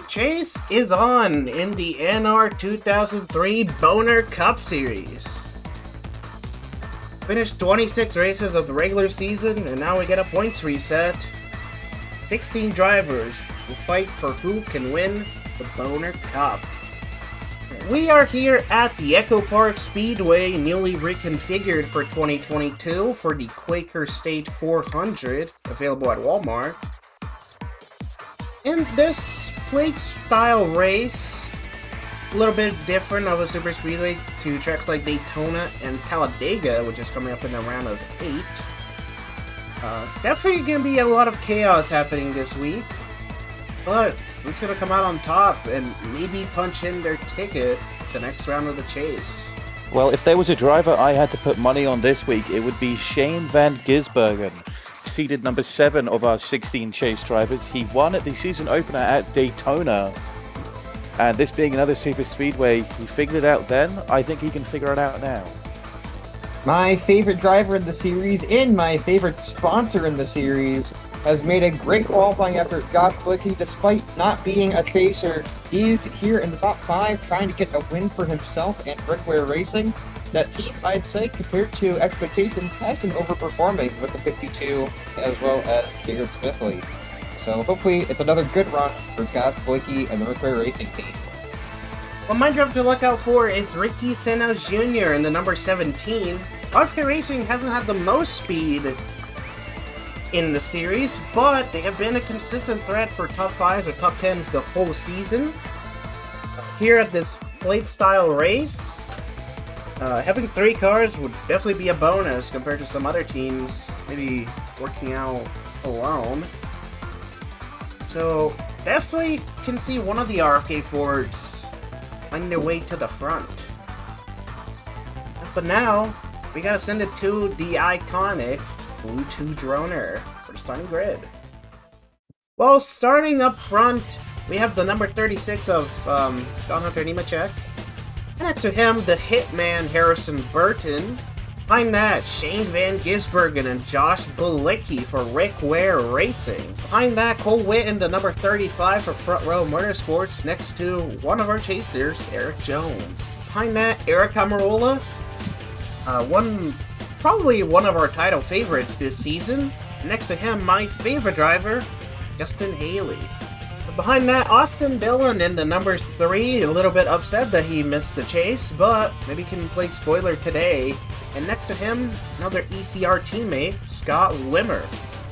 chase is on in the NR2003 Boner Cup Series. Finished 26 races of the regular season, and now we get a points reset. 16 drivers will fight for who can win the Boner Cup. We are here at the EchoPark Speedway, newly reconfigured for 2022 for the Quaker State 400, available at Walmart. In this plate style race, a little bit different of a super speedway to tracks like Daytona and Talladega, which is coming up in a round of 8. Definitely gonna be a lot of chaos happening this week, but who's gonna come out on top and maybe punch in their ticket to the next round of the chase? Well, if there was a driver I had to put money on this week, it would be Shane van Gisbergen, seeded number 7 of our 16 chase drivers. He won at the season opener at Daytona, and this being another super speedway, he figured it out then. I think he can figure it out now. My favorite driver in the series and my favorite sponsor in the series has made a great qualifying effort. Josh Blicky, despite not being a chaser, he's here in the top 5 trying to get a win for himself and Brickware Racing. That team, I'd say, compared to expectations, has been overperforming with the 52 as well as Garrett Smithley. So hopefully it's another good run for Josh Blicky and the Brickware Racing team. Well, my driver to look out for is Ricky Stenhouse Jr. in the number 17. RFK Racing hasn't had the most speed in the series, but they have been a consistent threat for top 5s or top 10s the whole season. Here at this plate style race, having 3 cars would definitely be a bonus compared to some other teams maybe working out alone. So definitely can see one of the RFK Fords finding their way to the front. But now we gotta send it to the iconic Bluetooth Droner for the starting grid. Well, starting up front, we have the number 36 of Don Hunter Nemechek. Next to him, the Hitman Harrison Burton. Behind that, Shane van Gisbergen and Josh Bilicki for Rick Ware Racing. Behind that, Cole Witt in the number 35 for Front Row Motorsports, next to one of our chasers, Eric Jones. Behind that, Eric Amarola, probably one of our title favorites this season. Next to him, my favorite driver, Justin Haley. Behind that, Austin Dillon in the number 3, a little bit upset that he missed the chase, but maybe can play spoiler today. And next to him, another ECR teammate, Scott Wimmer.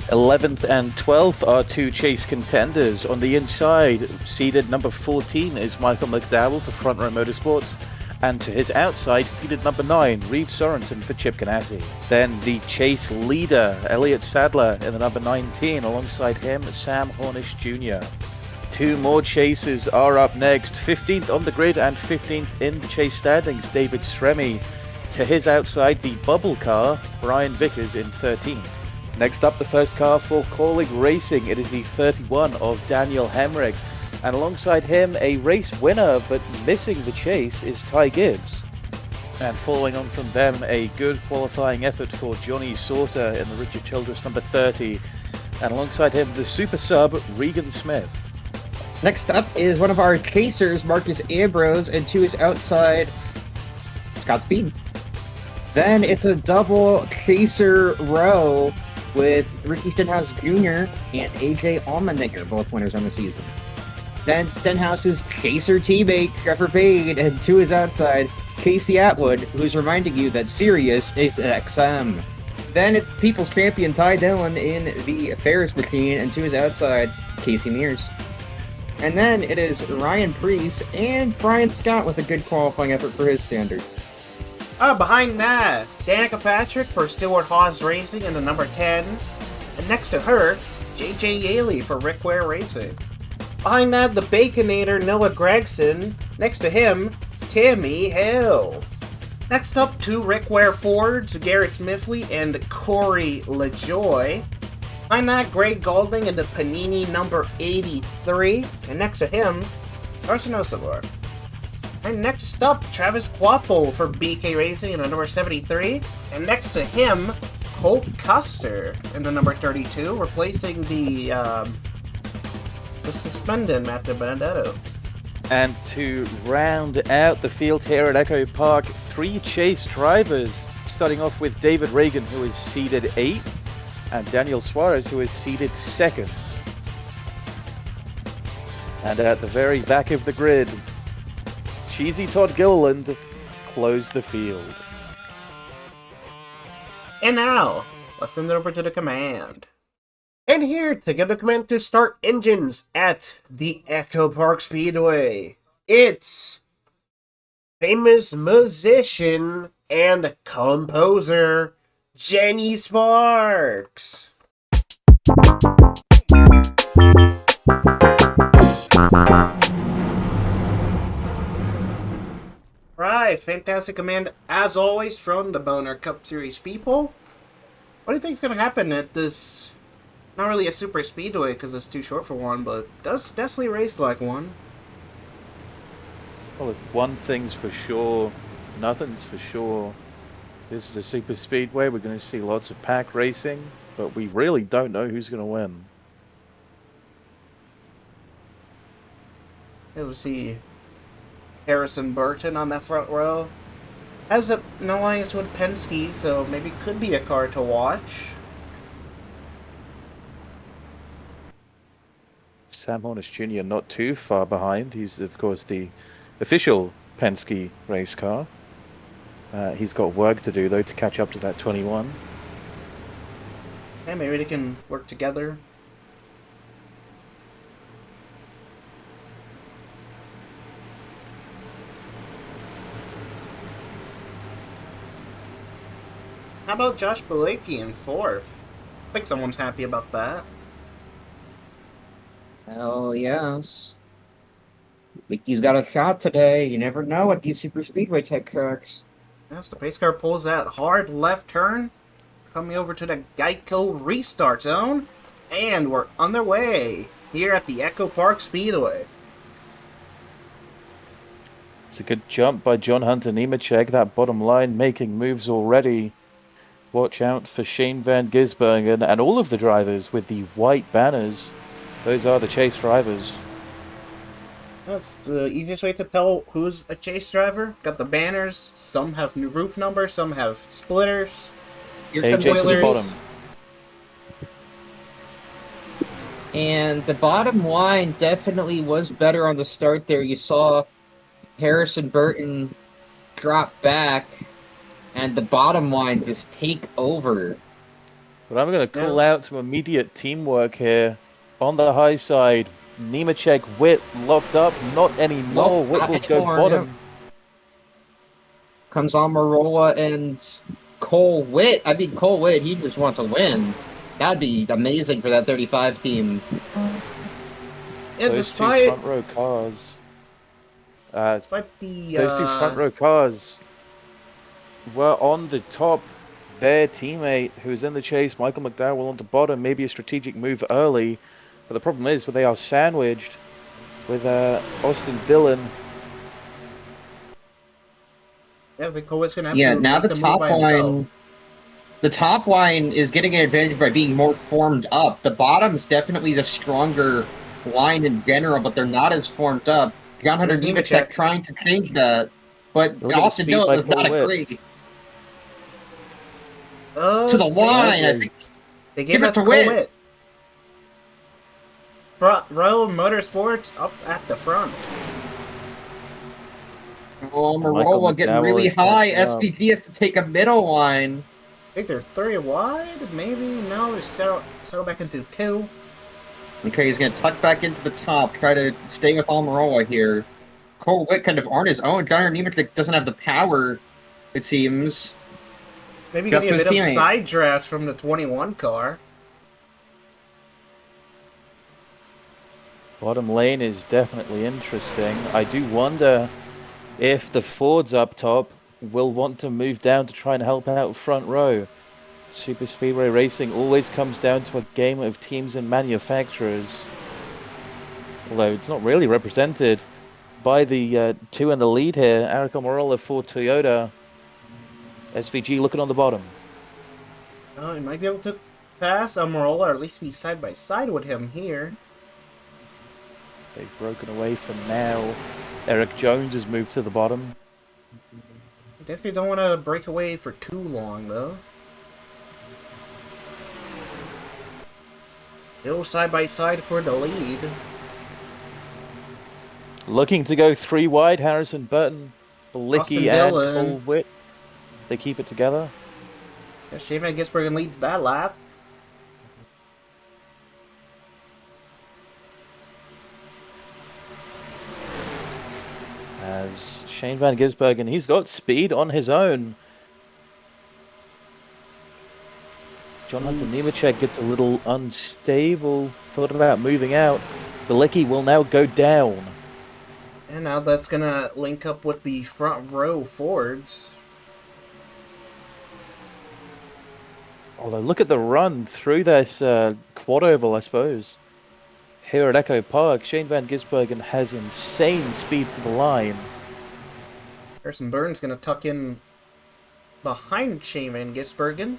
11th and 12th are 2 chase contenders. On the inside, seeded number 14 is Michael McDowell for Front Row Motorsports. And to his outside, seeded number 9, Reed Sorensen for Chip Ganassi. Then the chase leader, Elliott Sadler in the number 19, alongside him, Sam Hornish Jr. 2 more chasers are up next. 15th on the grid and 15th in the chase standings, David Sremi. To his outside, the bubble car, Brian Vickers in 13th. Next up, the first car for Corlig Racing. It is the 31 of Daniel Hemrick. And alongside him, a race winner but missing the chase is Ty Gibbs. And following on from them, a good qualifying effort for Johnny Sauter in the Richard Childress number 30. And alongside him, the super sub, Regan Smith. Next up is one of our chasers, Marcus Ambrose, and to his outside, Scott Speed. Then it's a double chaser row with Ricky Stenhouse Jr. and AJ Allmendinger, both winners on the season. Then Stenhouse's chaser teammate, Trevor Payne, and to his outside, Casey Atwood, who's reminding you that Sirius is XM. Then it's People's Champion Ty Dillon in the Ferris machine, and to his outside, Casey Mears. And then it is Ryan Preece and Brian Scott with a good qualifying effort for his standards. Behind that, Danica Patrick for Stewart Haas Racing in the number 10. And next to her, JJ Yaley for Rick Ware Racing. Behind that, the Baconator Noah Gregson. Next to him, Timmy Hill. Next up, 2 Rick Ware Fords, Garrett Smithley and Corey LaJoy. Behind that, Greg Golding in the Panini number 83. And next to him, Carson Osavar. And next up, Travis Quapple for BK Racing in the number 73. And next to him, Colt Custer in the number 32, replacing the the suspended Matt Benedetto. And to round out the field here at Echo Park, 3 chase drivers, starting off with David Reagan, who is seeded 8th, and Daniel Suarez, who is seeded 2nd. And at the very back of the grid, Cheesy Todd Gilliland closed the field. And now, let's send it over to the command. And here to give the command to start engines at the EchoPark Speedway, it's famous musician and composer Jenny Sparks. Right, fantastic command as always from the Boner Cup Series people. What do you think is going to happen at this? Not really a super speedway because it's too short for one, but does definitely race like one. Well, if one thing's for sure, nothing's for sure. This is a super speedway. We're going to see lots of pack racing, but we really don't know who's going to win. Here we see Harrison Burton on that front row. Has an alliance with Penske, so maybe could be a car to watch. Sam Hornish Jr. not too far behind. He's, of course, the official Penske race car. He's got work to do, though, to catch up to that 21. Yeah, maybe they can work together. How about Josh Bilecki in 4th? I think someone's happy about that. Hell yes. He's got a shot today. You never know at these super speedway type tracks. Yes, the pace car pulls that hard left turn, coming over to the Geico restart zone, and we're underway here at the EchoPark Speedway. It's a good jump by John Hunter Nemechek. That bottom line making moves already. Watch out for Shane Van Gisbergen and all of the drivers with the white banners. Those are the chase drivers. That's the easiest way to tell who's a chase driver. Got the banners. Some have new roof numbers. Some have splitters. Here comes AJ to the spoilers. bottom. And the bottom line definitely was better on the start there. You saw Harrison Burton drop back, and the bottom line just take over. But I'm going to call out some immediate teamwork here. On the high side, Nemechek, Witt locked up. Not anymore. Nope, Witt not will go anymore, bottom. yeah. Comes Almirola and Cole Witt. I mean, Cole Witt, he just wants to win. That'd be amazing for that 35 team. Yeah, Those two despite front row cars. despite the Those two front row cars were on the top. Their teammate, who's in the chase, Michael McDowell, on the bottom, maybe a strategic move early. But the problem is, they are sandwiched with Austin Dillon. Yeah, the Cole's gonna have Yeah, to now make the move top by himself. line. The top line is getting an advantage by being more formed up. The bottom's definitely the stronger line in general, but they're not as formed up. John Hunter There's Nemechek Nemechek. trying to change that, but Look at the Austin speed Dillon by does not Cole Witt. agree. To the line, I think. They gave Give it that to to Cole Witt. Witt. Front row Motorsports up at the front. Oh, Michael Marola getting McDowell really is high. catching up. SVG has to take a middle line. I think they're 3 wide, maybe? No, they settle back into 2. Okay, he's going to tuck back into the top, try to stay with Almirola here. Cole Witt kind of on his own. John Hunter Nemechek doesn't have the power, it seems. Maybe Got getting a to bit his of teammate. side drafts from the 21 car. Bottom lane is definitely interesting. I do wonder if the Fords up top will want to move down to try and help out front row. Super Speedway Racing always comes down to a game of teams and manufacturers. Although it's not really represented by the two in the lead here. Eric Almirola for Toyota. SVG looking on the bottom. Oh, he might be able to pass Almirola, or at least be side by side with him here. They've broken away for now. Eric Jones has moved to the bottom. You definitely don't want to break away for too long, though. Still side by side for the lead. Looking to go 3 wide, Harrison Burton, Austin Blicky, and Dillon. Cole Witt. They keep it together. Yeah, Shaven Gisbergen leads that lap. As Shane Van Gisbergen, he's got speed on his own. John Hunter Nemechek gets a little unstable, thought about moving out. Bilecki will now go down. And now that's gonna link up with the front row Fords. Although look at the run through this quad oval, I suppose. Here at Echo Park, Shane Van Gisbergen has insane speed to the line. Harrison Burton's gonna tuck in behind Shane Van Gisbergen.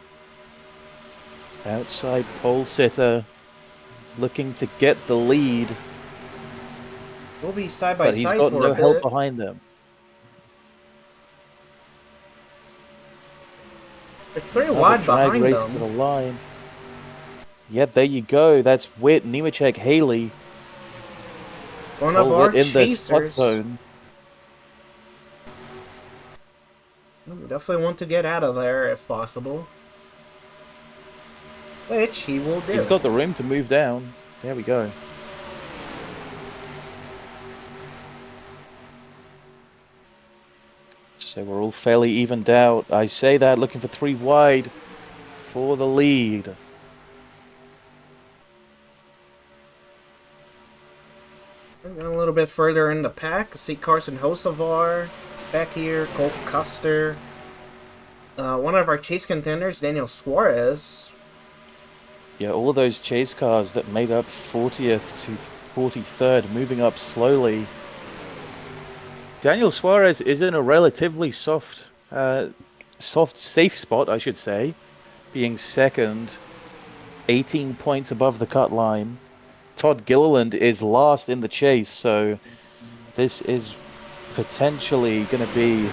Outside pole sitter, looking to get the lead, We'll be side by but he's side got for no a help bit. behind them. They're pretty Another wide drag behind race them. to the line. Yep, there you go. That's Witt, Nemechek, Haley. One of Cole our Witt in the spot chasers. zone. Definitely want to get out of there if possible. Which he will do. He's got the room to move down. There we go. So we're all fairly evened out. I say that looking for 3 wide for the lead. A little bit further in the pack, see Carson Hocevar back here, Cole Custer. One of our chase contenders, Daniel Suarez. Yeah, all of those chase cars that made up 40th to 43rd, moving up slowly. Daniel Suarez is in a relatively soft, safe spot, I should say, being second, 18 points above the cut line. Todd Gilliland is last in the chase, so this is potentially going to be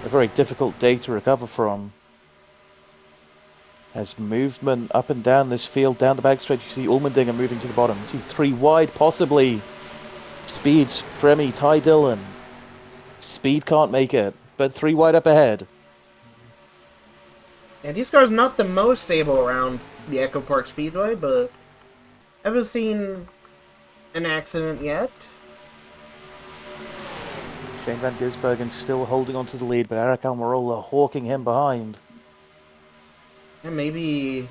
a very difficult day to recover from. As movement up and down this field, down the backstretch, you see Ulmendinger moving to the bottom. You see 3 wide, possibly. Speed, Stremme, Ty Dillon. Speed can't make it, but 3 wide up ahead. And these cars not the most stable around the EchoPark Speedway, but haven't seen an accident yet. Shane Van Gisbergen still holding on to the lead, but Eric Almirola hawking him behind. And maybe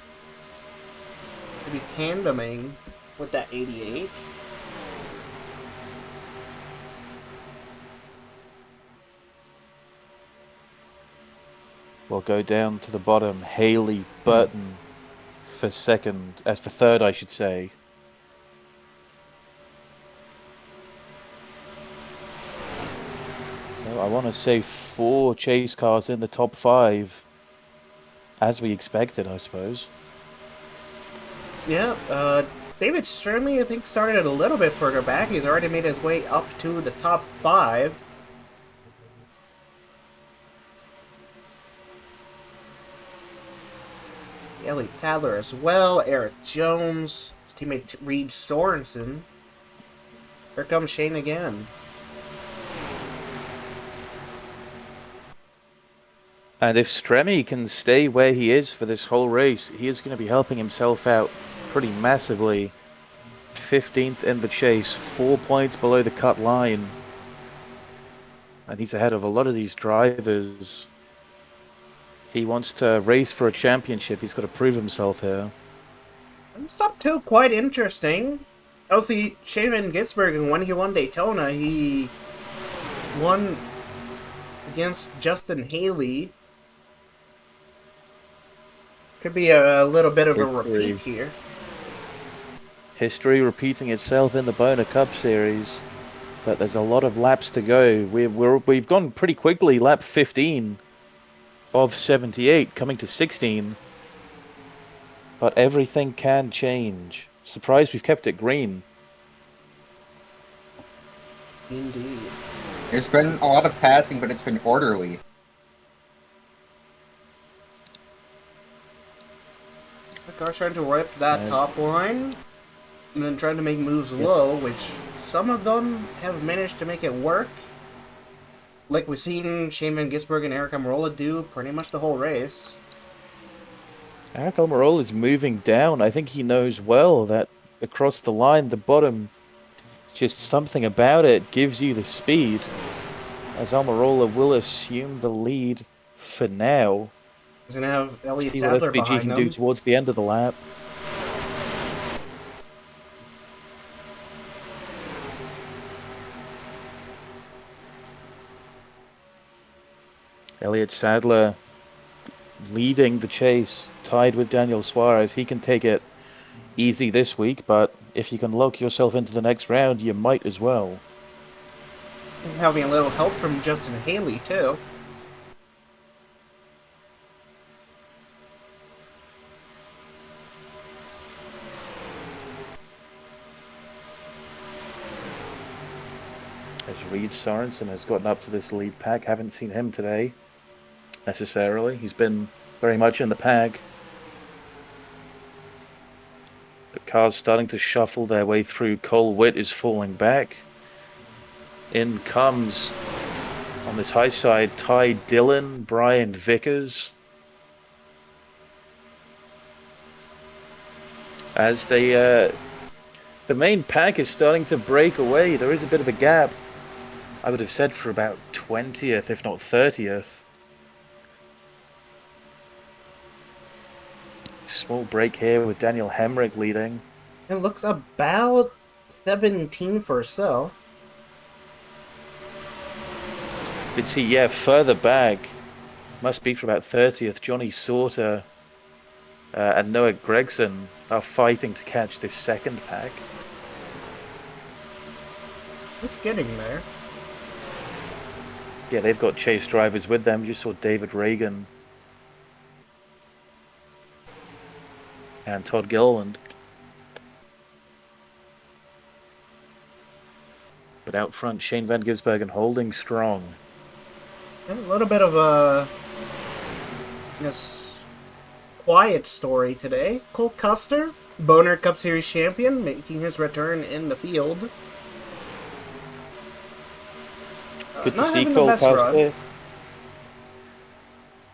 tandeming with that 88. We'll go down to the bottom. Haley Burton for third, I should say. So I want to say 4 chase cars in the top 5. As we expected, I suppose. Yeah, David Stremme, I think, started a little bit further back. He's already made his way up to the top 5. Ellie Tadler as well. Eric Jones. His teammate Reed Sorensen. Here comes Shane again. And if Stremme can stay where he is for this whole race, he is going to be helping himself out pretty massively. 15th in the chase, 4 points below the cut line. And he's ahead of a lot of these drivers. He wants to race for a championship. He's got to prove himself here. It's up to quite interesting. Also, Shane Van Gisbergen, when he won Daytona, he won against Justin Haley. Could be a little bit of a repeat here. History repeating itself in the Boner Cup Series. But there's a lot of laps to go. We've gone pretty quickly. Lap 15 of 78, coming to 16. But everything can change. Surprised we've kept it green. Indeed. There's been a lot of passing, but it's been orderly. The car's trying to rip that top line, and then trying to make moves low, which some of them have managed to make it work. Like we've seen Shane Van Gisbergen and Eric Almirola do pretty much the whole race. Eric Almirola is moving down. I think he knows well that across the line, the bottom, just something about it gives you the speed. As Almirola will assume the lead for now. He's gonna have Elliott See what Sadler SVG behind can him. do towards the end of the lap. Elliott Sadler leading the chase, tied with Daniel Suarez. He can take it easy this week, but if you can lock yourself into the next round, you might as well. And having a little help from Justin Haley, too. As Reed Sorensen has gotten up to this lead pack, haven't seen him today necessarily. He's been very much in the pack. The cars starting to shuffle their way through. Cole Witt is falling back. In comes, on this high side, Ty Dillon, Brian Vickers. As the main pack is starting to break away. There is a bit of a gap. I would have said for about 20th, if not 30th. Small break here with Daniel Hemrick leading. It looks about 17th or so. Did see, yeah, further back. Must be for about 30th. Johnny Sauter and Noah Gregson are fighting to catch this second pack. Just getting there. Yeah, they've got chase drivers with them. You saw David Reagan and Todd Gilliland. But out front, Shane Van Gisbergen holding strong. And a little bit of a, I guess, quiet story today. Cole Custer, Boner Cup Series champion, making his return in the field. Good to Not see having the Cole best Custer. run.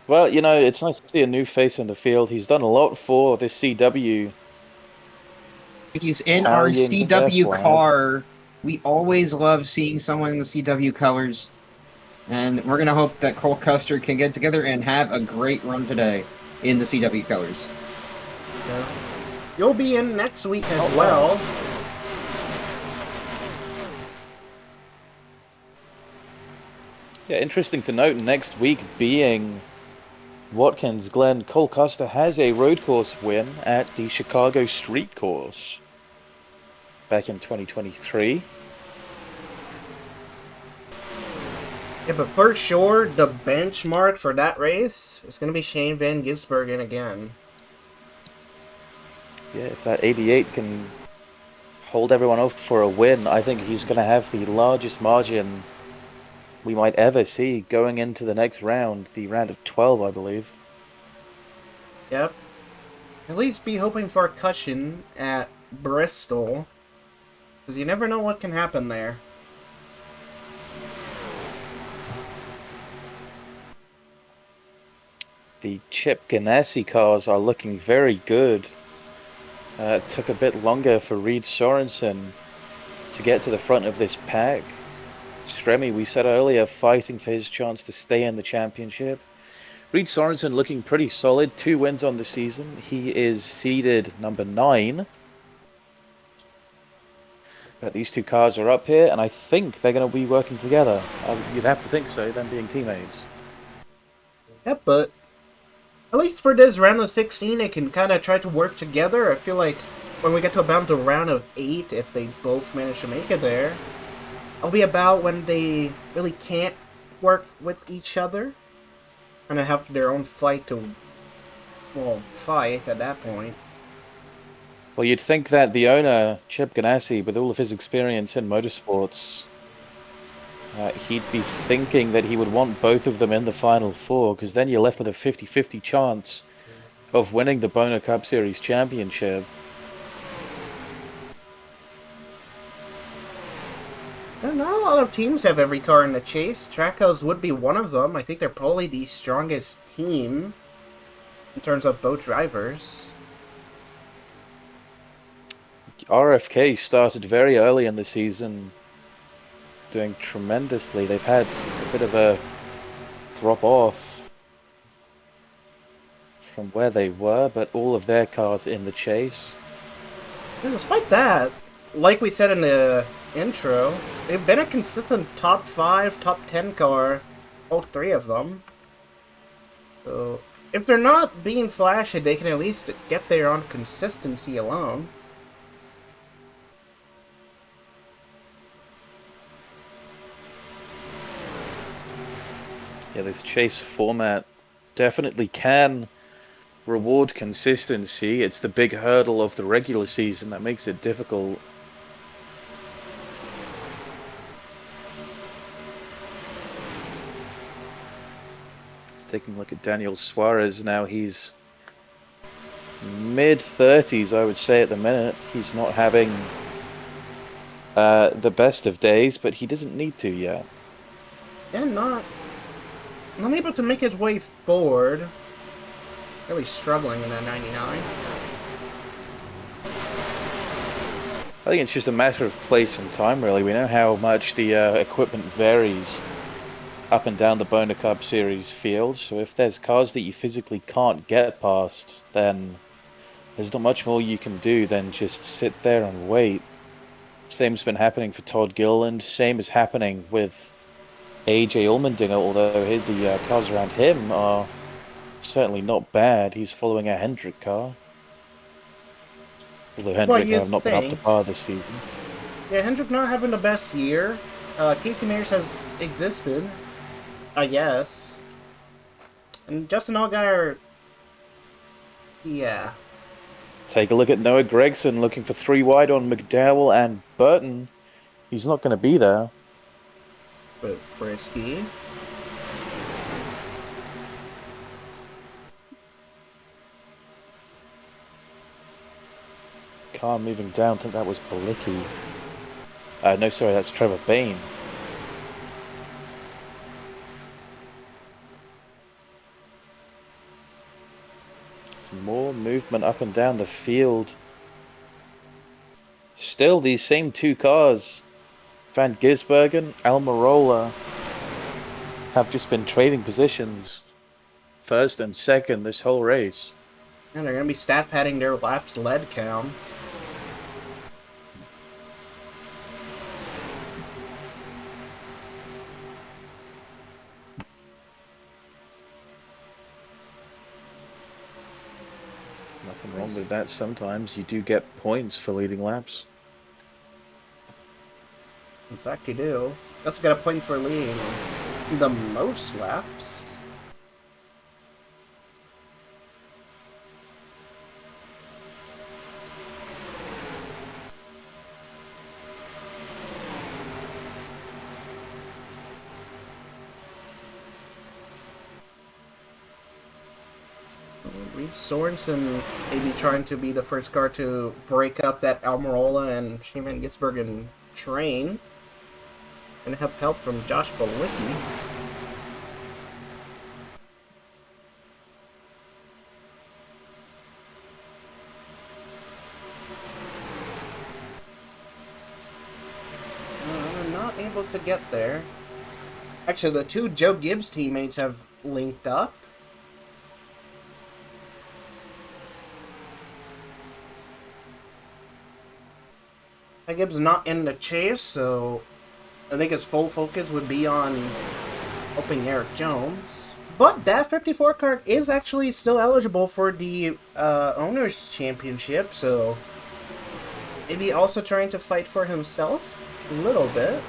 Well, you know, it's nice to see a new face in the field. He's done a lot for this CW. He's in our Carrying their CW flag. car. We always love seeing someone in the CW colors. And we're going to hope that Cole Custer can get together and have a great run today in the CW colors. Yeah. You'll be in next week as well. Yeah, interesting to note, next week being Watkins Glen, Cole Custer has a road course win at the Chicago Street Course back in 2023. Yeah, but for sure, the benchmark for that race is going to be Shane Van Gisbergen again. Yeah, if that 88 can hold everyone off for a win, I think he's going to have the largest margin we might ever see going into the next round, the round of 12, I believe. Yep. At least be hoping for a cushion at Bristol, because you never know what can happen there. The Chip Ganassi cars are looking very good. It took a bit longer for Reed Sorensen to get to the front of this pack. Stremi, we said earlier, fighting for his chance to stay in the championship. Reed Sorensen looking pretty solid, 2 wins on the season. He is seeded number 9. But these two cars are up here, and I think they're going to be working together. You'd have to think so, them being teammates. Yep, but at least for this round of 16, they can kind of try to work together. I feel like when we get to about the round of 8, if they both manage to make it there, it'll be about when they really can't work with each other. And have their own fight to, well, fight at that point. Well, you'd think that the owner, Chip Ganassi, with all of his experience in motorsports, he'd be thinking that he would want both of them in the Final Four, because then you're left with a 50-50 chance of winning the Bono Cup Series championship. Not a lot of teams have every car in the chase. Trackhouse would be one of them. I think they're probably the strongest team in terms of boat drivers. RFK started very early in the season, doing tremendously. They've had a bit of a drop off from where they were, but all of their cars in the chase. And despite that, like we said in the intro, they've been a consistent top 5, top 10 car, all three of them. So, if they're not being flashy, they can at least get there on consistency alone. Yeah, this chase format definitely can reward consistency. It's the big hurdle of the regular season that makes it difficult. Let's take a look at Daniel Suarez now. He's mid-30s, I would say, at the minute. He's not having the best of days, but he doesn't need to yet. Yeah, not able to make his way forward. Really struggling in that 99. I think it's just a matter of place and time, really. We know how much the equipment varies up and down the Bono Cup Series field, so if there's cars that you physically can't get past, then there's not much more you can do than just sit there and wait. Same's been happening for Todd Gilliland, same is happening with AJ Allmendinger, although the cars around him are certainly not bad. He's following a Hendrick car. Although Hendrick have not been up to par this season. Yeah, Hendrick not having the best year. Casey Mayers has existed, I guess. And Justin Allgaier, yeah. Take a look at Noah Gregson looking for 3 wide on McDowell and Burton. He's not going to be there. But risky. Car moving down, I think that was Balicki. No, sorry, that's Trevor Bain. Some more movement up and down the field. Still these same 2 cars, Van Gisbergen, Almirola, have just been trading positions, first and second this whole race. And they're going to be stat padding their laps lead count. Nothing wrong with that. Sometimes you do get points for leading laps. In fact, you do. You also got a point for leading the most laps. Reed Sorensen maybe trying to be the first car to break up that Almirola and Shane Gisbergen train. And have help from Josh Balicki. They're not able to get there. Actually, the 2 Joe Gibbs teammates have linked up. Gibbs not in the chase, so I think his full focus would be on helping Eric Jones. But that 54 car is actually still eligible for the Owners' Championship, so maybe also trying to fight for himself a little bit.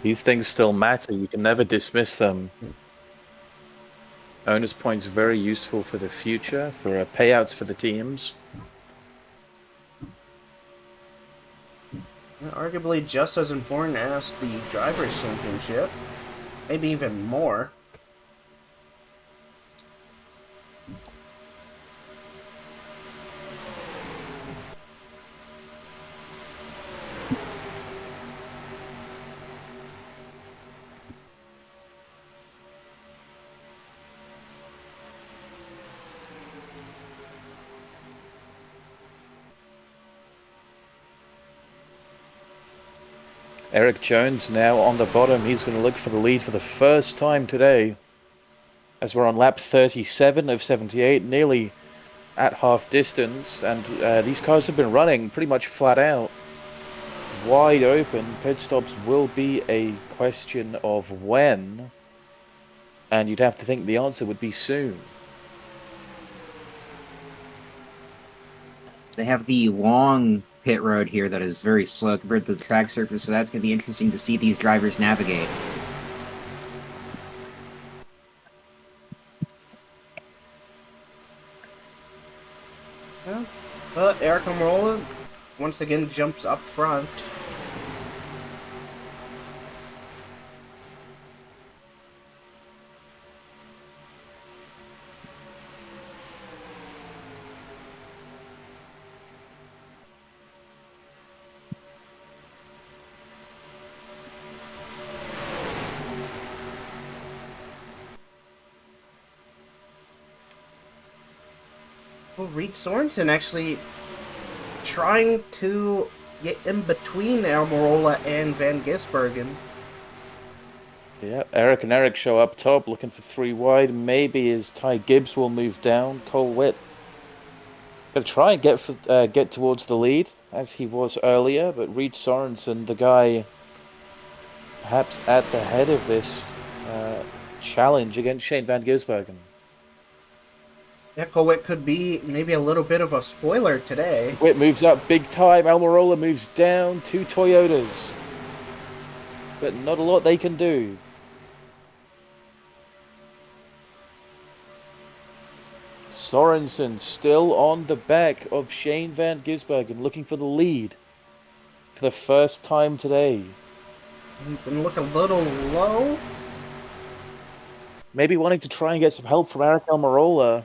These things still matter. You can never dismiss them. Owners' points very useful for the future, for payouts for the teams. Arguably just as important as the Drivers' Championship. Maybe even more. Eric Jones now on the bottom. He's going to look for the lead for the first time today. As we're on lap 37 of 78, nearly at half distance. And these cars have been running pretty much flat out. Wide open. Pit stops will be a question of when. And you'd have to think the answer would be soon. They have the long pit road here that is very slow compared to the track surface, so that's going to be interesting to see these drivers navigate. Yeah. But Eric Almirola once again jumps up front. Well, Reed Sorensen actually trying to get in between Almirola and Van Gisbergen. Yeah, Eric and Eric show up top, looking for 3 wide. Maybe as Ty Gibbs will move down. Cole Witt gonna try and get towards the lead as he was earlier, but Reed Sorensen, the guy perhaps at the head of this challenge against Shane Van Gisbergen. Echo, it could be maybe a little bit of a spoiler today. Witt moves up big time. Almirola moves down. 2 Toyotas, but not a lot they can do. Sorensen still on the back of Shane Van Gisbergen, looking for the lead for the first time today. He's gonna look a little low. Maybe wanting to try and get some help from Eric Almirola.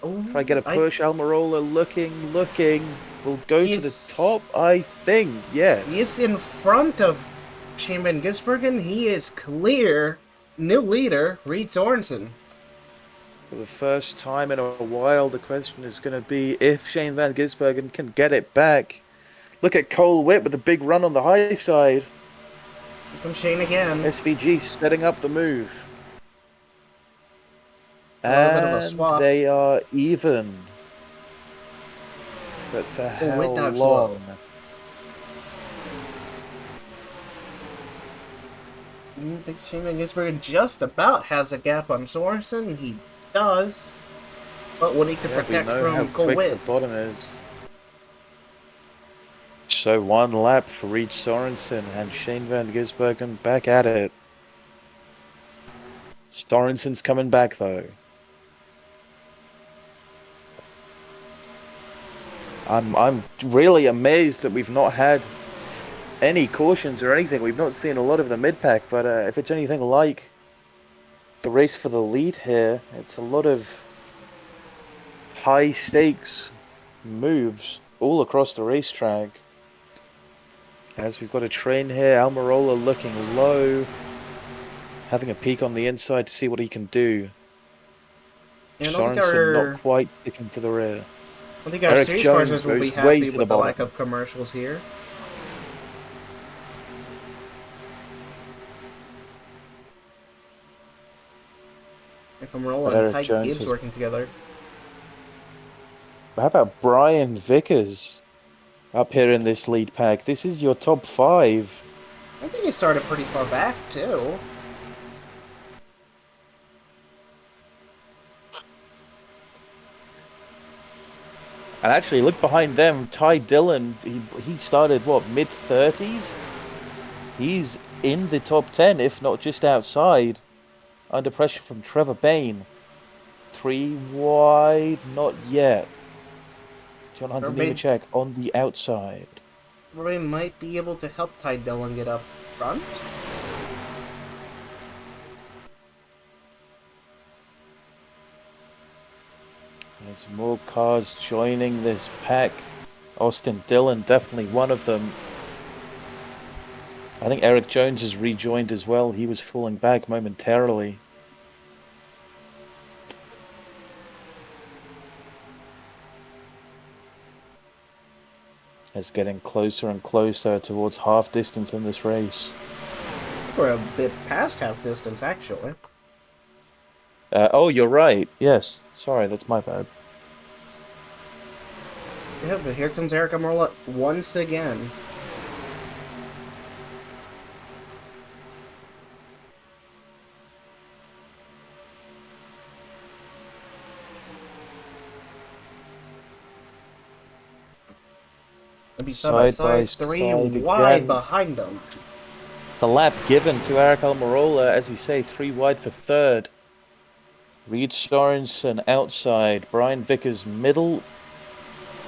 Ooh, Try and get a push. Almirola looking. Will go to the top, I think. Yes. He's in front of Shane Van Gisbergen. He is clear. New leader, Reed Sorensen. For the first time in a while, the question is going to be if Shane Van Gisbergen can get it back. Look at Cole Witt with a big run on the high side. Here comes Shane again. SVG setting up the move. A little bit of a swap. They are even. But for how long? I think Shane Van Gisbergen just about has a gap on Sorensen. He does. But what he can protect from Cole Witt. The bottom is. So 1 lap for Reed Sorensen and Shane Van Gisbergen back at it. Sorensen's coming back though. I'm really amazed that we've not had any cautions or anything. We've not seen a lot of the mid-pack, but if it's anything like the race for the lead here, it's a lot of high-stakes moves all across the racetrack. As we've got a train here, Almirola looking low, having a peek on the inside to see what he can do. Sorensen not quite sticking to the rear. I think our series partners will be happy with the lack of commercials here. If I'm rolling, Ty Gibbs working together. How about Brian Vickers up here in this lead pack? This is your top 5. I think he started pretty far back too. And actually, look behind them. Ty Dillon, he started, what, mid-30s? He's in the top 10, if not just outside. Under pressure from Trevor Bain. 3 wide, not yet. John Hunter Nemechek on the outside. Roy might be able to help Ty Dillon get up front. There's more cars joining this pack. Austin Dillon, definitely one of them. I think Eric Jones has rejoined as well. He was falling back momentarily. It's getting closer and closer towards half distance in this race. We're a bit past half distance, actually. Oh, you're right. Yes. Sorry, that's my bad. Yeah, but here comes Eric Almirola once again. Maybe side by side, three wide again. behind them. The lap given to Eric Almirola, as you say, 3 wide for third. Reed Sorensen outside, Brian Vickers middle,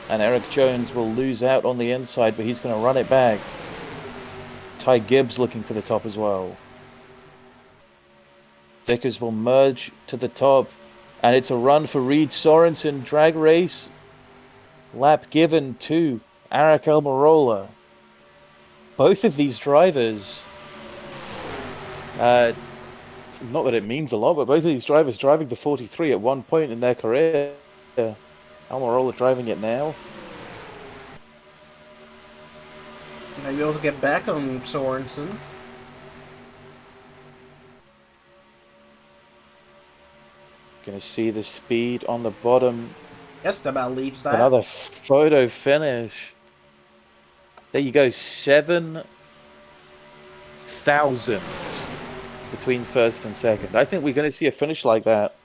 and Eric Jones will lose out on the inside, but he's going to run it back. Ty Gibbs looking for the top as well. Vickers will merge to the top, and it's a run for Reed Sorensen. Drag race, lap given to Eric Almirola. Both of these drivers, not that it means a lot, but both of these drivers driving the 43 at one point in their career. Almirola driving it now. Maybe able to get back on Sorensen. Gonna see the speed on the bottom. Just about leads that. Another photo finish. There you go, 7 thousandths between first and second. I think we're going to see a finish like that.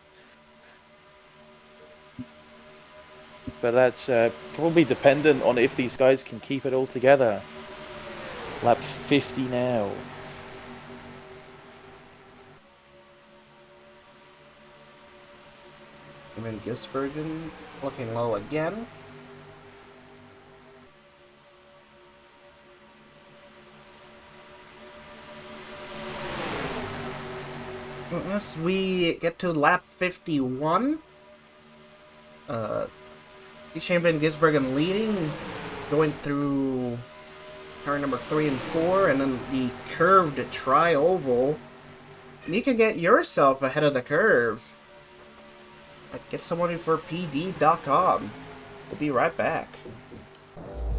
But that's probably dependent on if these guys can keep it all together. Lap 50 now. Even Gisbergen looking low again. As we get to lap 51, Shane Van Gisbergen leading, going through turn number 3 and 4, and then the curved tri-oval. And you can get yourself ahead of the curve. Get someone for PD.com. We'll be right back.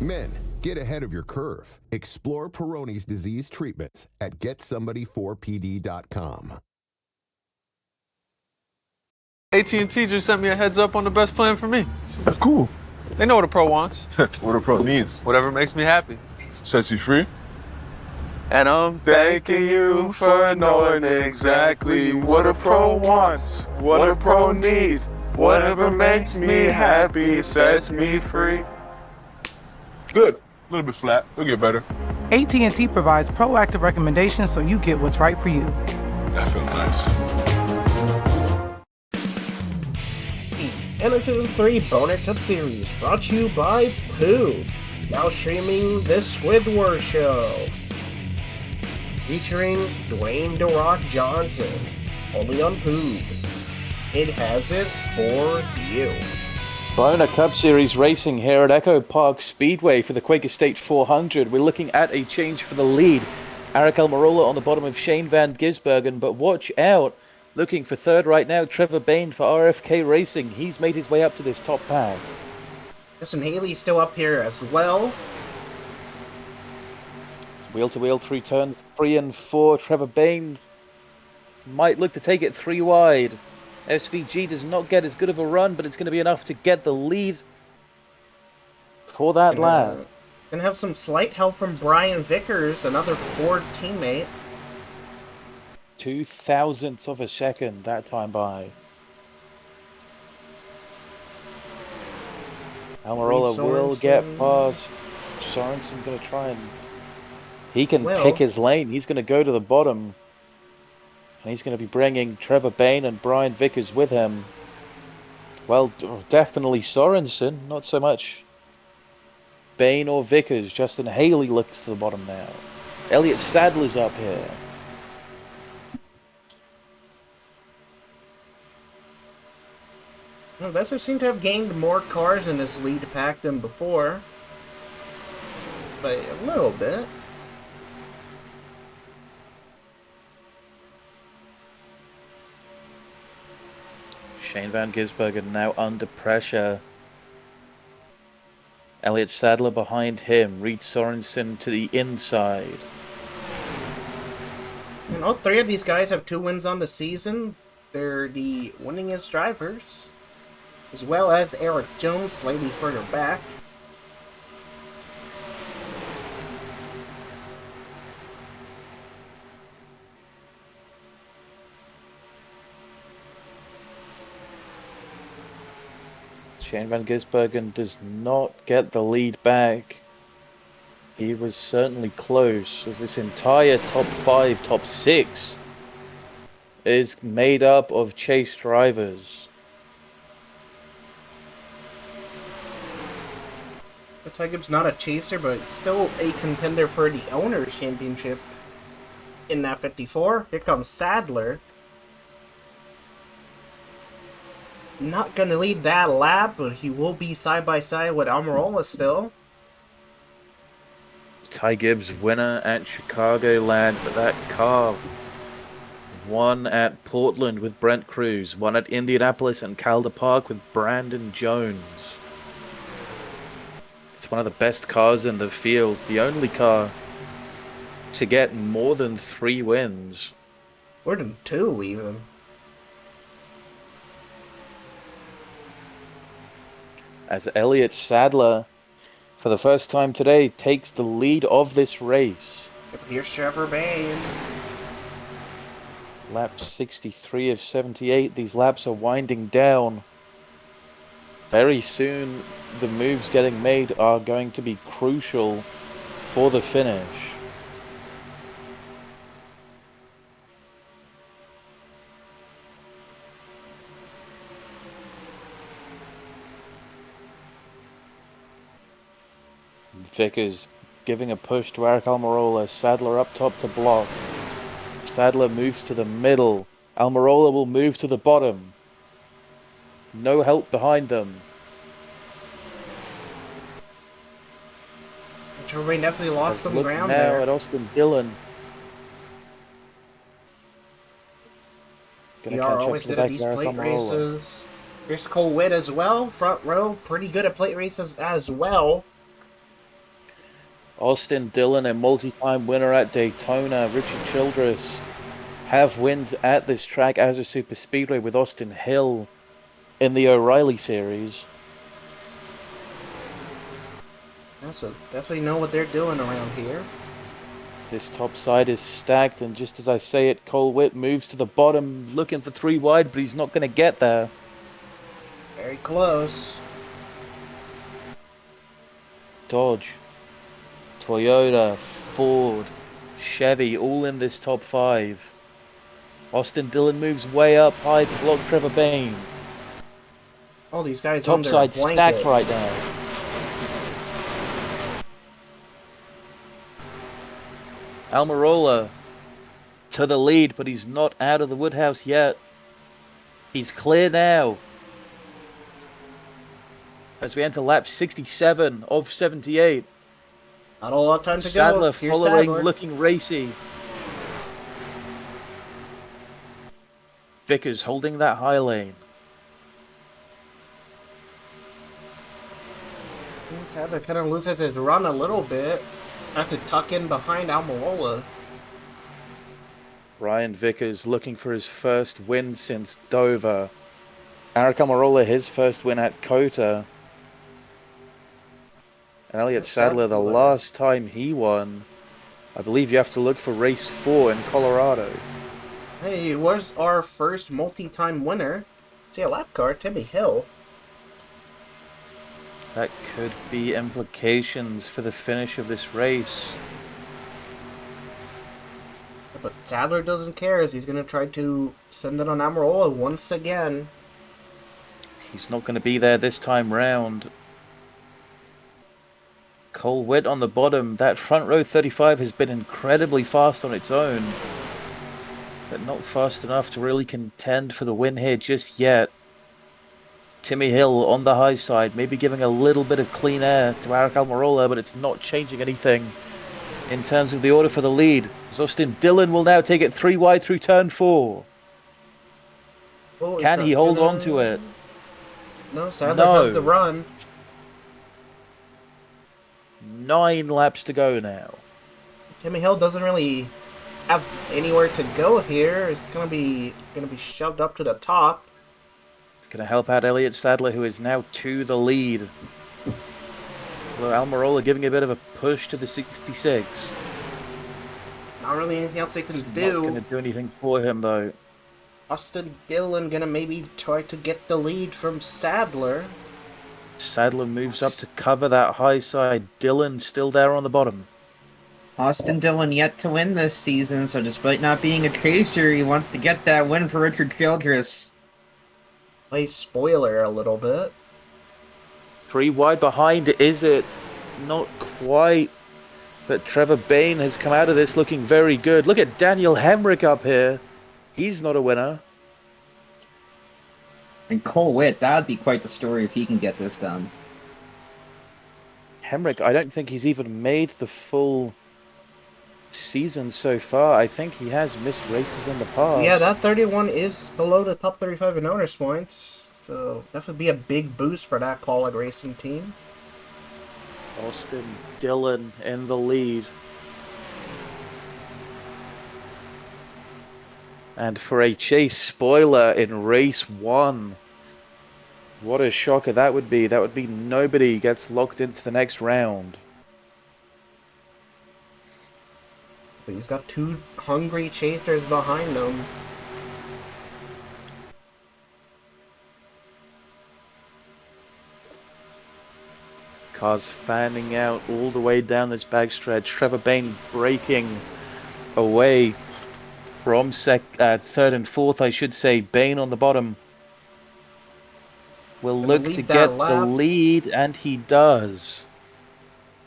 Men, get ahead of your curve. Explore Peyronie's disease treatments at GetSomebody4PD.com. AT&T just sent me a heads up on the best plan for me. That's cool. They know what a pro wants. What a pro needs. Whatever makes me happy. Sets you free. And I'm thanking you for knowing exactly what a pro wants, what a pro needs. Whatever makes me happy sets me free. Good. A little bit flat. It'll get better. AT&T provides proactive recommendations so you get what's right for you. That feels nice. NR2003 Boner Cup Series, brought to you by Pooh. Now streaming The Squidward Show. Featuring Dwayne "The Rock" Johnson. Only on Pooh. It has it for you. Boner Cup Series racing here at EchoPark Speedway for the Quaker State 400. We're looking at a change for the lead. Eric Almirola on the bottom of Shane Van Gisbergen, but watch out. Looking for third right now, Trevor Bain for RFK Racing. He's made his way up to this top pack. Listen, Haley's still up here as well. Wheel to wheel through turns 3 and 4. Trevor Bain might look to take it 3 wide. SVG does not get as good of a run, but it's going to be enough to get the lead for that lap. Gonna have some slight help from Brian Vickers, another Ford teammate. 0.02 of a second that time by. Almirola will get past. Sorensen going to try and... He can pick his lane. He's going to go to the bottom. And he's going to be bringing Trevor Bain and Brian Vickers with him. Well, definitely Sorensen. Not so much Bain or Vickers. Justin Haley looks to the bottom now. Elliott Sadler's up here. Well, Vesser seem to have gained more cars in this lead pack than before. By a little bit. Shane Van Gisbergen now under pressure. Elliott Sadler behind him. Reed Sorensen to the inside. And all three of these guys have 2 wins on the season. They're the winningest drivers. As well as Eric Jones slightly further back. Shane Van Gisbergen does not get the lead back. He was certainly close, as this entire top 5, top 6 is made up of chase drivers. Ty Gibbs not a chaser, but still a contender for the Owners' Championship in that 54. Here comes Sadler. Not going to lead that lap, but he will be side by side with Almirola still. Ty Gibbs winner at Chicagoland, but that car won at Portland with Brent Cruz, won at Indianapolis and Calder Park with Brandon Jones. It's one of the best cars in the field, the only car to get more than 3 wins. More than 2 even. As Elliott Sadler, for the first time today, takes the lead of this race. Here's Trevor Bain. Lap 63 of 78. These laps are winding down. Very soon, the moves getting made are going to be crucial for the finish. Vickers giving a push to Eric Almirola. Sadler up top to block. Sadler moves to the middle. Almirola will move to the bottom. No help behind them. Trevor Bain definitely lost some Look ground now there. at Austin Dillon. Gonna We catch are up always to the good at back these of Eric plate Almirola. races. Here's Cole Witt as well. Front row, pretty good at plate races as well. Austin Dillon, a multi-time winner at Daytona. Richard Childress have wins at this track as a super speedway with Austin Hill in the O'Reilly series. Yeah, so definitely know what they're doing around here. This top side is stacked, and just as I say it, Cole Witt moves to the bottom, looking for 3 wide, but he's not going to get there. Very close. Dodge, Toyota, Ford, Chevy, all in this top 5. Austin Dillon moves way up high to block Trevor Bain. All these guys Top under side a blanket. stacked right now. Almirola to the lead, but he's not out of the Woodhouse yet. He's clear now. As we enter lap 67 of 78. Not a lot of time to Sadler go. Here's following, Sadler. looking racy. Vickers holding that high lane. Sadler kind of loses his run a little bit. Have to tuck in behind Almirola. Ryan Vickers looking for his first win since Dover. Eric Almirola, his first win at COTA. And Elliott Sadler, the last time he won, I believe you have to look for race 4 in Colorado. Hey, he was our first multi-time winner. See a lap car, Timmy Hill. That could be implications for the finish of this race. But Sadler doesn't care as he's going to try to send it on Almirola once again. He's not going to be there this time round. Cole Witt on the bottom. That front row 35 has been incredibly fast on its own, but not fast enough to really contend for the win here just yet. Timmy Hill on the high side, maybe giving a little bit of clean air to Eric Almirola, but it's not changing anything in terms of the order for the lead. Austin Dillon will now take it 3 wide through turn 4. Oh, Can he hold on to it? No, Sadler has the run. 9 laps to go now. Timmy Hill doesn't really have anywhere to go here. It's gonna be shoved up to the top. It's going to help out Elliott Sadler, who is now to the lead. Although Almirola giving a bit of a push to the 66. Not really anything else they can Not do. going to do anything for him, though. Austin Dillon gonna maybe try to get the lead from Sadler. Sadler moves up to cover that high side. Dillon still there on the bottom. Austin Dillon yet to win this season, so despite not being a chaser, he wants to get that win for Richard Childress. Play spoiler a little bit. 3 wide behind, is it? Not quite. But Trevor Bain has come out of this looking very good. Look at Daniel Hemrick up here. He's not a winner. And Cole Witt, that would be quite the story if he can get this done. Hemrick, I don't think he's even made the full season so far. I think he has missed races in the past. Yeah, that 31 is below the top 35 in owners points. So that would be a big boost for that College racing team. Austin Dillon in the lead. And for a chase spoiler in race 1. What a shocker that would be. That would be nobody gets locked into the next round. But he's got 2 hungry chasers behind him. Cars fanning out all the way down this backstretch. Trevor Bain breaking away from third and fourth, I should say. Bain on the bottom will look to get the lead, and he does.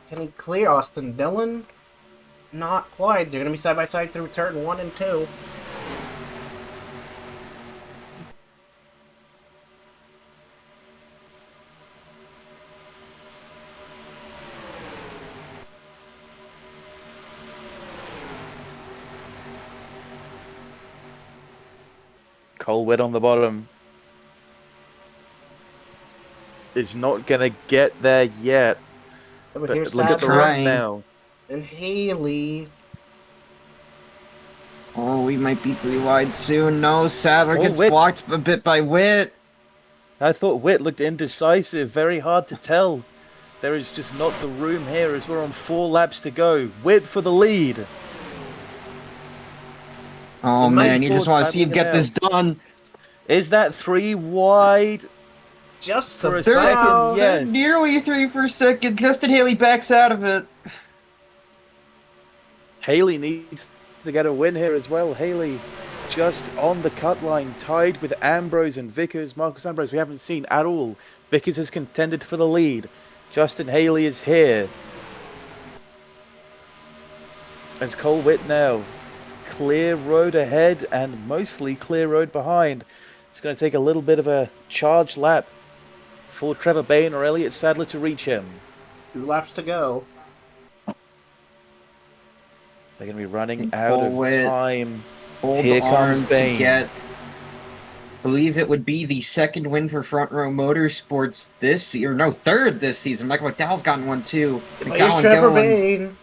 Can he clear Austin Dillon? Not quite. They're going to be side by side through turn 1 and 2. Cole Witt on the bottom is not going to get there yet. Yeah, but here's look at the Sadler run now. and Haley. Oh, we might be 3 wide soon. No, Sadler gets Witt. blocked a bit by Witt. I thought Witt looked indecisive. Very hard to tell. There is just not the room here as we're on 4 laps to go. Witt for the lead. Oh man, you just want to see him get this done. Is that 3 wide? Just For a about. second, yes. Nearly 3 for a second. Justin Haley backs out of it. Haley needs to get a win here as well. Haley just on the cut line, tied with Ambrose and Vickers. Marcus Ambrose we haven't seen at all. Vickers has contended for the lead. Justin Haley is here. As Cole Witt now. Clear road ahead and mostly clear road behind. It's going to take a little bit of a charge lap for Trevor Bain or Elliott Sadler to reach him. 2 laps to go. They're going to be running out of time. Hold Here on comes to Bain. get. Believe it would be the 2nd win for Front Row Motorsports this year. No, 3rd this season. Michael McDowell's gotten one too. Here's McDowell Trevor and Bain.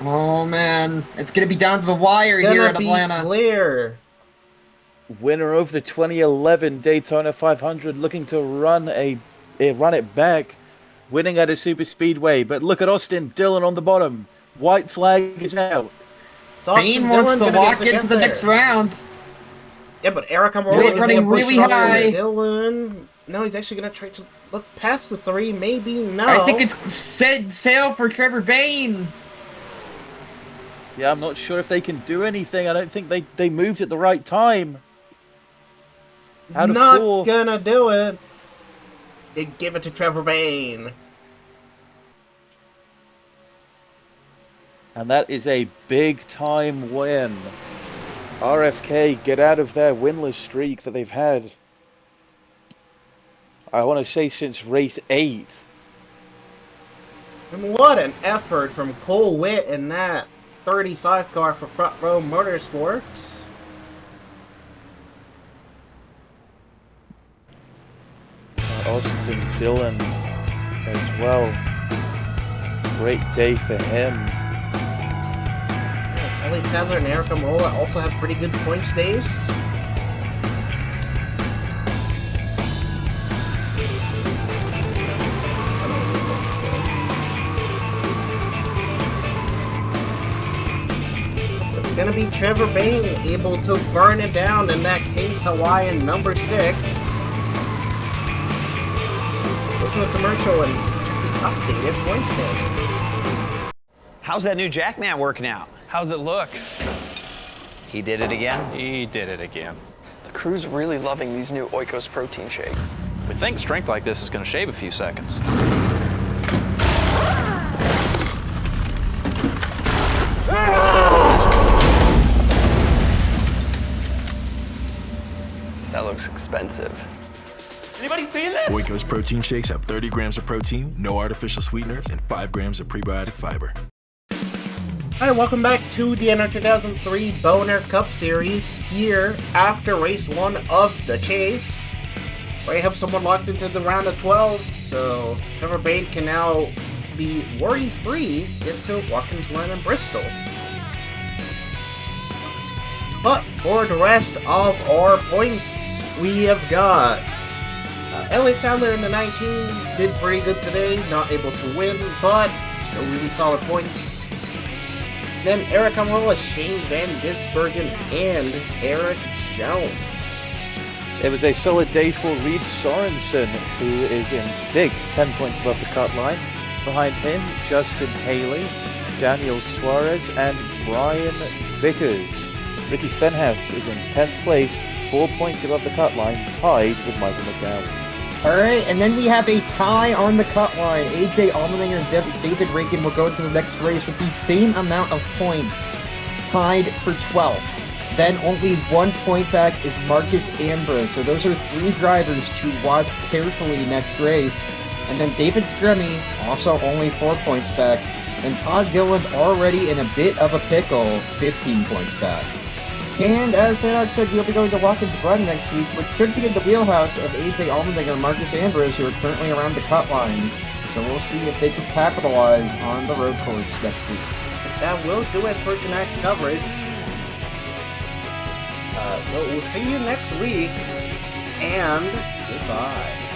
Oh man, it's gonna be down to the wire here at Atlanta. Clear. Winner of the 2011 Daytona 500, looking to run it back, winning at a super speedway. But look at Austin Dillon on the bottom. White flag is out. Bain wants to lock into the next round. Yeah, but Eric Witt running really high. Dillon. No, he's actually gonna try to look past the 3. Maybe no. I think it's set sail for Trevor Bain. Yeah, I'm not sure if they can do anything. I don't think they moved at the right time. Out of Not 4. gonna do it. They give it to Trevor Bain. And that is a big-time win. RFK get out of their winless streak that they've had, I want to say, since race 8. And what an effort from Cole Witt in that 35 car for Front Row Motorsports. Austin Dillon as well. Great day for him. Yes, Elliott Sadler and Eric Amola also have pretty good points days. It's gonna be Trevor Bain able to burn it down in that Kings Hawaiian number 6. Go to a commercial and the updated points standing. How's that new Jackman working out? How's it look? He did it again? He did it again. The crew's really loving these new Oikos protein shakes. We think strength like this is going to shave a few seconds. That looks expensive. Anybody seeing this? Oikos protein shakes have 30 grams of protein, no artificial sweeteners, and 5 grams of prebiotic fiber. Hi, welcome back to the NR2003 Boner Cup Series here after race 1 of the chase. We have someone locked into the round of 12, so Trevor Bain can now be worry-free into Watkins Glen and Bristol. But for the rest of our points, we have got Elliott Sadler in the 19 did pretty good today, not able to win, but still really solid points. Then Eric Amola, Shane Van Gisbergen, and Eric Jones. It was a solid day for Reed Sorensen, who is in 6th, 10 points above the cut line. Behind him, Justin Haley, Daniel Suarez, and Brian Vickers. Ricky Stenhouse is in 10th place, 4 points above the cut line, tied with Michael McDowell. Alright, and then we have a tie on the cut line. AJ Allmendinger and David Rankin will go into the next race with the same amount of points, tied for 12th. Then only 1 point back is Marcus Ambrose. So those are 3 drivers to watch carefully next race. And then David Stremme, also only 4 points back. And Todd Gilliland already in a bit of a pickle, 15 points back. And as Sanok said, we'll be going to Watkins Glen next week, which could be in the wheelhouse of AJ Allmendinger and Marcus Ambrose, who are currently around the cut line. So we'll see if they can capitalize on the road course next week. That will do it for tonight's coverage. So we'll see you next week, and goodbye.